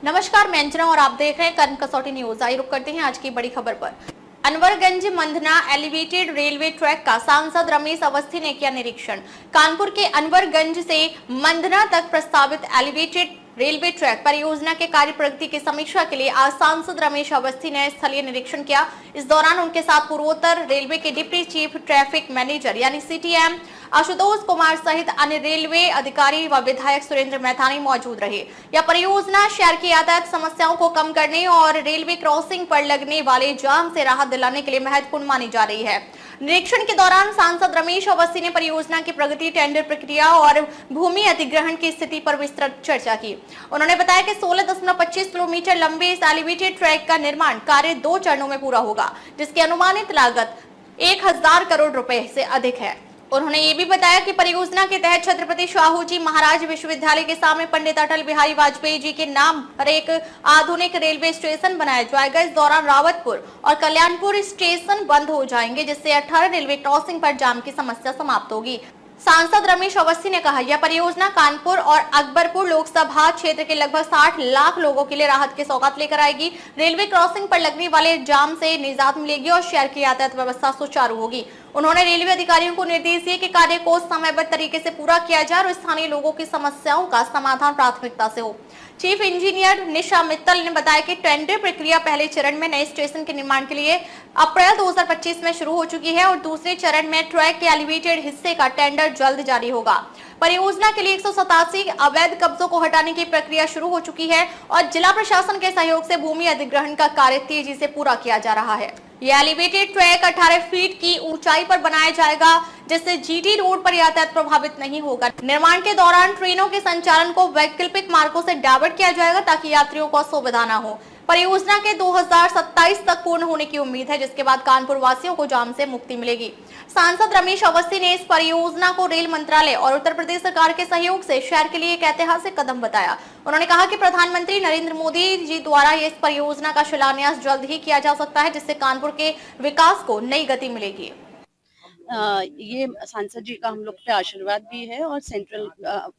नमस्कार, मैं अंजना और आप देख रहे हैं कर्म कसौटी न्यूज। आइए रुक करते हैं आज की बड़ी खबर पर। Anwarganj Mandhana elevated railway track का सांसद रमेश अवस्थी ने किया निरीक्षण। कानपुर के अनवरगंज से मंधना तक प्रस्तावित एलिवेटेड रेलवे ट्रैक परियोजना के कार्य प्रगति की समीक्षा के लिए आज सांसद रमेश अवस्थी ने स्थलीय निरीक्षण किया। इस दौरान उनके साथ पूर्वोत्तर रेलवे के डिप्टी चीफ ट्रैफिक मैनेजर यानी सीटीएम आशुतोष कुमार सहित अन्य रेलवे अधिकारी व विधायक सुरेंद्र मैथानी मौजूद रहे। यह परियोजना शहर की यातायात समस्याओं को कम करने और रेलवे क्रॉसिंग पर लगने वाले जाम से राहत दिलाने के लिए महत्वपूर्ण मानी जा रही है। निरीक्षण के दौरान सांसद रमेश अवस्थी ने परियोजना की प्रगति, टेंडर प्रक्रिया और भूमि अधिग्रहण की स्थिति पर विस्तृत चर्चा की। उन्होंने बताया कि 16.25 किलोमीटर लंबे इस एलिवेटेड ट्रैक का निर्माण कार्य 2 चरणों में पूरा होगा, जिसकी अनुमानित लागत 1000 करोड़ रुपए से अधिक है। उन्होंने ये भी बताया कि परियोजना के तहत छत्रपति शाहू जी महाराज विश्वविद्यालय के सामने पंडित अटल बिहारी वाजपेयी जी के नाम पर एक आधुनिक रेलवे स्टेशन बनाया जाएगा। इस दौरान रावतपुर और कल्याणपुर स्टेशन बंद हो जाएंगे, जिससे 18 रेलवे क्रॉसिंग पर जाम की समस्या समाप्त होगी। सांसद रमेश अवस्थी ने कहा, यह परियोजना कानपुर और अकबरपुर लोकसभा क्षेत्र के लगभग 60 लाख लोगों के लिए राहत की सौगात लेकर आएगी। रेलवे क्रॉसिंग पर लगने वाले जाम से निजात मिलेगी और शहर की यातायात व्यवस्था सुचारू होगी। उन्होंने रेलवे अधिकारियों को निर्देश दिए कि कार्य को समयबद्ध तरीके से पूरा किया जाए और स्थानीय लोगों की समस्याओं का समाधान प्राथमिकता से हो। चीफ इंजीनियर निशा मित्तल ने बताया कि टेंडर प्रक्रिया पहले चरण में नए स्टेशन के निर्माण के लिए अप्रैल 2025 में शुरू हो चुकी है और दूसरे चरण में ट्रैक के एलिवेटेड हिस्से का टेंडर जल्द जारी होगा। परियोजना के लिए 187 अवैध कब्जों को हटाने की प्रक्रिया शुरू हो चुकी है और जिला प्रशासन के सहयोग से भूमि अधिग्रहण का कार्य तेजी से पूरा किया जा रहा है। यह एलिवेटेड ट्रैक 18 फीट की ऊंचाई पर बनाया जाएगा, जिससे जीटी रोड पर यातायात प्रभावित नहीं होगा। निर्माण के दौरान ट्रेनों के संचालन को वैकल्पिक मार्गों से डायवर्ट किया जाएगा ताकि यात्रियों को असुविधा न हो। परियोजना के 2027 तक पूर्ण होने की उम्मीद है, जिसके बाद कानपुर वासियों को जाम से मुक्ति मिलेगी। सांसद रमेश अवस्थी ने इस परियोजना को रेल मंत्रालय और उत्तर प्रदेश सरकार के सहयोग से शहर के लिए एक ऐतिहासिक कदम बताया। उन्होंने कहा कि प्रधानमंत्री नरेंद्र मोदी जी द्वारा इस परियोजना का शिलान्यास जल्द ही किया जा सकता है, जिससे कानपुर के विकास को नई गति मिलेगी। ये सांसद जी का हम लोग पे आशीर्वाद भी है और सेंट्रल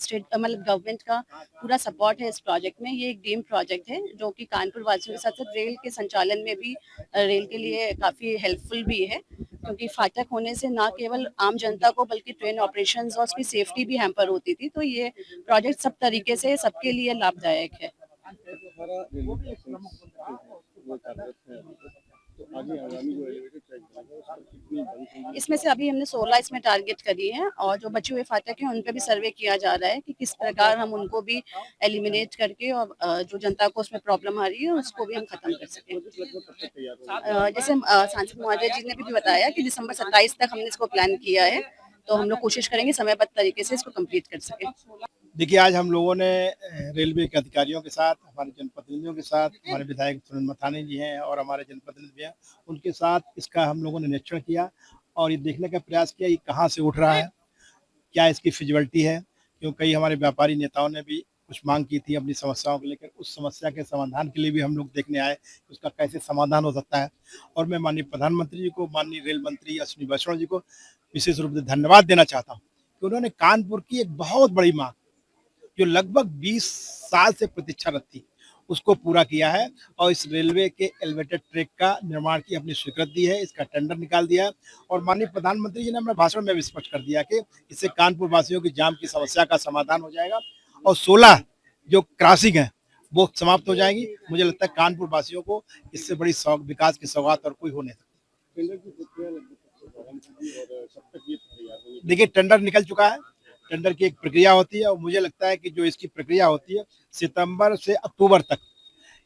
स्टेट मतलब गवर्नमेंट का पूरा सपोर्ट है इस प्रोजेक्ट में। ये एक ड्रीम प्रोजेक्ट है जो कि कानपुर वासियों के साथ साथ रेल के संचालन में भी रेल के लिए काफ़ी हेल्पफुल भी है, क्योंकि फाटक होने से ना केवल आम जनता को बल्कि ट्रेन ऑपरेशंस और उसकी सेफ्टी भी हैम्पर होती थी। तो ये प्रोजेक्ट सब तरीके से सबके लिए लाभदायक है। इसमें से अभी हमने 16 इसमें टारगेट करी है और जो बचे हुए फाटक हैं उन पे भी सर्वे किया जा रहा है कि किस प्रकार हम उनको भी एलिमिनेट करके और जो जनता को उसमें प्रॉब्लम आ रही है उसको भी हम खत्म कर सकें। जैसे सांसद महोदय जी ने भी बताया कि दिसंबर 27 तक हमने इसको प्लान किया है, तो हम लोग कोशिश करेंगे समयबद्ध तरीके से इसको कंप्लीट कर सकें। देखिए, आज हम लोगों ने रेलवे के अधिकारियों के साथ, हमारे जनप्रतिनिधियों के साथ, हमारे विधायक सुरेंद्र मैथानी जी हैं और हमारे जनप्रतिनिधि भी हैं, उनके साथ इसका हम लोगों ने निरीक्षण किया और ये देखने का प्रयास किया कि कहाँ से उठ रहा है, क्या इसकी फिजिबिलिटी है। क्योंकि कई हमारे व्यापारी नेताओं ने भी कुछ मांग की थी अपनी समस्याओं को लेकर, उस समस्या के समाधान के लिए भी हम लोग देखने आए कि उसका कैसे समाधान हो सकता है। और मैं माननीय प्रधानमंत्री जी को, माननीय रेल मंत्री अश्विनी वैष्णव जी को विशेष रूप से धन्यवाद देना चाहता हूँ कि उन्होंने कानपुर की एक बहुत बड़ी मांग, जो लगभग 20 साल से प्रतीक्षारत थी, उसको पूरा किया है और इस रेलवे के एलिवेटेड ट्रैक का निर्माण की अपनी स्वीकृति दी है, इसका टेंडर निकाल दिया है। और माननीय प्रधानमंत्री जी ने अपने भाषण में भी स्पष्ट कर दिया कि इससे कानपुर वासियों की जाम की समस्या का समाधान हो जाएगा और 16 जो क्रॉसिंग है वो समाप्त हो जाएगी। मुझे लगता है कानपुर वासियों को इससे बड़ी विकास की सौगात और कोई हो नहीं सकती। देखिए, टेंडर निकल चुका है, टेंडर की एक प्रक्रिया होती है और मुझे लगता है कि जो इसकी प्रक्रिया होती है सितंबर से अक्टूबर तक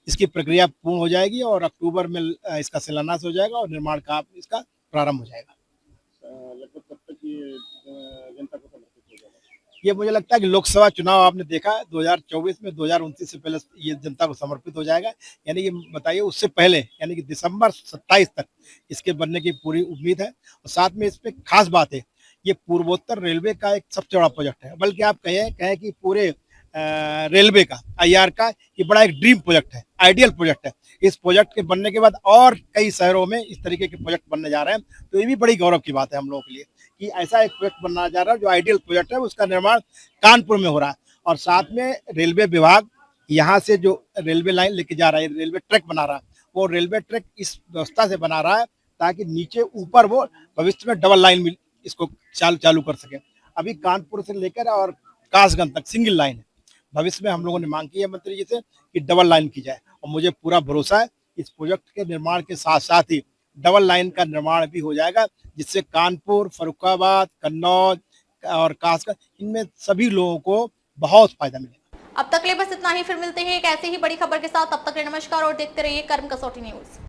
इसकी प्रक्रिया पूर्ण हो जाएगी और अक्टूबर में इसका शिलान्यास हो जाएगा और निर्माण का इसका प्रारंभ हो जाएगा। लगभग कब तक ये जनता को समर्पित हो जाएगा? ये मुझे लगता है कि लोकसभा चुनाव आपने देखा है 2024 में, 2029 से पहले ये जनता को समर्पित हो जाएगा। यानी कि बताइए, उससे पहले यानी कि दिसंबर 27 तक इसके बनने की पूरी उम्मीद है। और साथ में इस पे खास बात है, ये पूर्वोत्तर रेलवे का एक सबसे बड़ा प्रोजेक्ट है, बल्कि आप कहें कि पूरे रेलवे का, आईआर का ये बड़ा एक ड्रीम प्रोजेक्ट है, आइडियल प्रोजेक्ट है। इस प्रोजेक्ट के बनने के बाद और कई शहरों में इस तरीके के प्रोजेक्ट बनने जा रहे हैं, तो ये भी बड़ी गौरव की बात है हम लोगों के लिए कि ऐसा एक प्रोजेक्ट बनना जा रहा है जो आइडियल प्रोजेक्ट है, उसका निर्माण कानपुर में हो रहा है। और साथ में रेलवे विभाग यहाँ से जो रेलवे लाइन लेके जा रहा है, रेलवे ट्रैक बना रहा है, वो रेलवे ट्रैक इस व्यवस्था से बना रहा है ताकि नीचे ऊपर वो भविष्य में डबल लाइन मिल इसको चालू कर सके। अभी कानपुर से लेकर और कासगंज तक सिंगल लाइन है। भविष्य में हम लोगों ने मांग की है मंत्री जी से कि डबल लाइन की जाए, और मुझे पूरा भरोसा है इस प्रोजेक्ट के निर्माण के साथ साथ ही डबल लाइन का निर्माण भी हो जाएगा, जिससे कानपुर, फर्रुखाबाद, कन्नौज और कासगंज, इनमें सभी लोगों को बहुत फायदा मिलेगा। अब तक ले बस इतना ही, फिर मिलते हैं एक ऐसी ही बड़ी खबर के साथ। तब तक के लिए नमस्कार और देखते रहिए कर्म कसौटी न्यूज।